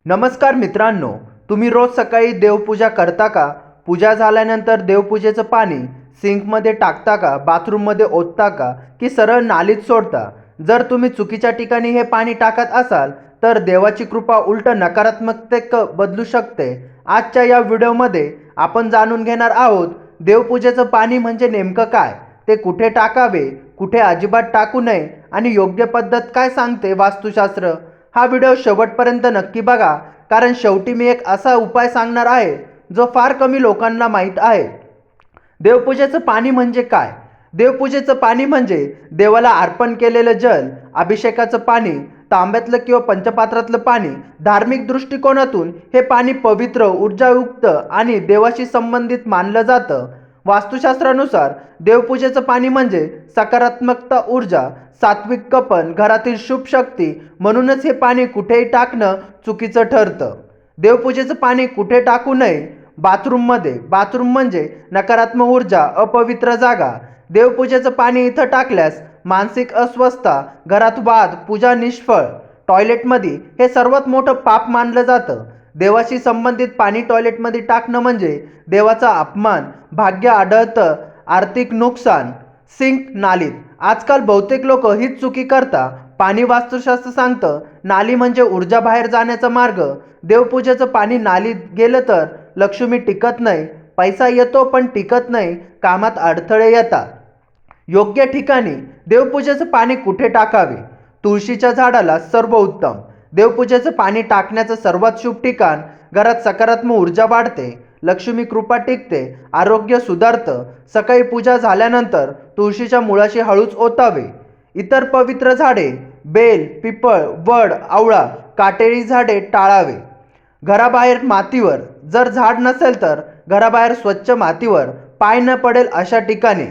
नमस्कार मित्रांनो, तुम्ही रोज सकाळी देवपूजा करता का? पूजा झाल्यानंतर देवपूजेचं पाणी सिंकमध्ये टाकता का? बाथरूममध्ये ओतता का? की सरळ नालीत सोडता? जर तुम्ही चुकीच्या ठिकाणी हे पाणी टाकत असाल तर देवाची कृपा उलट नकारात्मकतेक बदलू शकते. आजच्या या व्हिडिओमध्ये आपण जाणून घेणार आहोत देवपूजेचं पाणी म्हणजे नेमकं काय, ते कुठे टाकावे, कुठे अजिबात टाकू नये आणि योग्य पद्धत काय सांगते वास्तुशास्त्र. हा व्हिडिओ शेवटपर्यंत नक्की बघा, कारण शेवटी मी एक असा उपाय सांगणार आहे जो फार कमी लोकांना माहीत आहे. देवपूजेचं पाणी म्हणजे काय? देवपूजेचं पाणी म्हणजे देवाला अर्पण केलेलं जल, अभिषेकाचं पाणी, तांब्यातलं किंवा पंचपात्रातलं पाणी. धार्मिक दृष्टिकोनातून हे पाणी पवित्र, ऊर्जायुक्त आणि देवाशी संबंधित मानलं जातं. वास्तुशास्त्रानुसार देवपूजेचं पाणी म्हणजे सकारात्मकता, ऊर्जा, सात्विक कपन, घरातील शुभ शक्ती. म्हणूनच हे पाणी कुठेही टाकणं चुकीचं ठरतं. देवपूजेचं पाणी कुठे टाकू नये? बाथरूममध्ये. बाथरूम म्हणजे नकारात्मक ऊर्जा, अपवित्र जागा. देवपूजेचं पाणी इथं टाकल्यास मानसिक अस्वस्थता, घरात वाद, पूजा निष्फळ. टॉयलेटमध्ये हे सर्वात मोठं पाप मानलं जातं. देवाशी संबंधित पाणी टॉयलेटमध्ये टाकणं म्हणजे देवाचा अपमान, भाग्य आढळतं, आर्थिक नुकसान. सिंक, नालीत. आजकाल बहुतेक लोक हीच चुकी करतात. पाणी वास्तुशास्त्र सांगतं नाली म्हणजे ऊर्जा बाहेर जाण्याचा मार्ग. देवपूजेचं पाणी नालीत गेलं तर लक्ष्मी टिकत नाही, पैसा येतो पण टिकत नाही, कामात अडथळे येतात. योग्य ठिकाणी. देवपूजेचं पाणी कुठे टाकावे? तुळशीच्या झाडाला सर्वोत्तम. देवपूजेचं पाणी टाकण्याचं सर्वात शुभ ठिकाण. घरात सकारात्मक ऊर्जा वाढते, लक्ष्मी कृपा टिकते, आरोग्य सुधारतं. सकाळी पूजा झाल्यानंतर तुळशीच्या मुळाशी हळूच ओतावे. इतर पवित्र झाडे, बेल, पिपळ, वड, आवळा, काटेरी झाडे टाळावे. घराबाहेर मातीवर. जर झाड नसेल तर घराबाहेर स्वच्छ मातीवर, पाय न पडेल अशा ठिकाणी.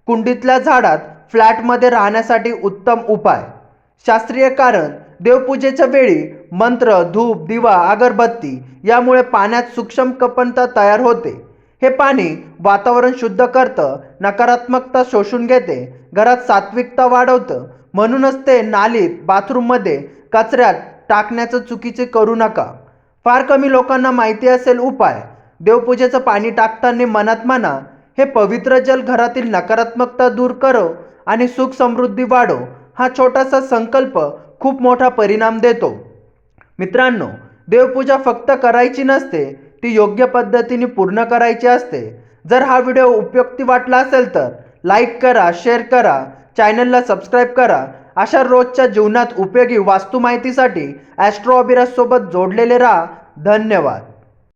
कुंडीतल्या झाडात. फ्लॅटमध्ये राहण्यासाठी उत्तम उपाय. शास्त्रीय कारण. देवपूजेच्या वेळी मंत्र, धूप, दिवा, अगरबत्ती यामुळे पाण्यात सूक्ष्म कपनता तयार होते. हे पाणी वातावरण शुद्ध करतं, नकारात्मकता शोषून घेते, घरात सात्विकता वाढवतं. म्हणूनच ते नालीत, बाथरूममध्ये, कचऱ्यात टाकण्याचं चुकीचे करू नका. फार कमी लोकांना माहिती असेल उपाय. देवपूजेचं पाणी टाकताना मनात म्हणा, हे पवित्र जल घरातील नकारात्मकता दूर करो आणि सुख समृद्धी वाढो. हा छोटासा संकल्प खूप मोठा परिणाम देतो. मित्रांनो, देवपूजा फक्त करायची नसते, ती योग्य पद्धतीने पूर्ण करायची असते. जर हा व्हिडिओ उपयुक्त वाटला असेल तर लाईक करा, शेअर करा, चॅनलला सबस्क्राईब करा. अशा रोजच्या जीवनात उपयोगी वास्तू माहितीसाठी ॲस्ट्रो अभिराज सोबत जोडलेले राहा. धन्यवाद.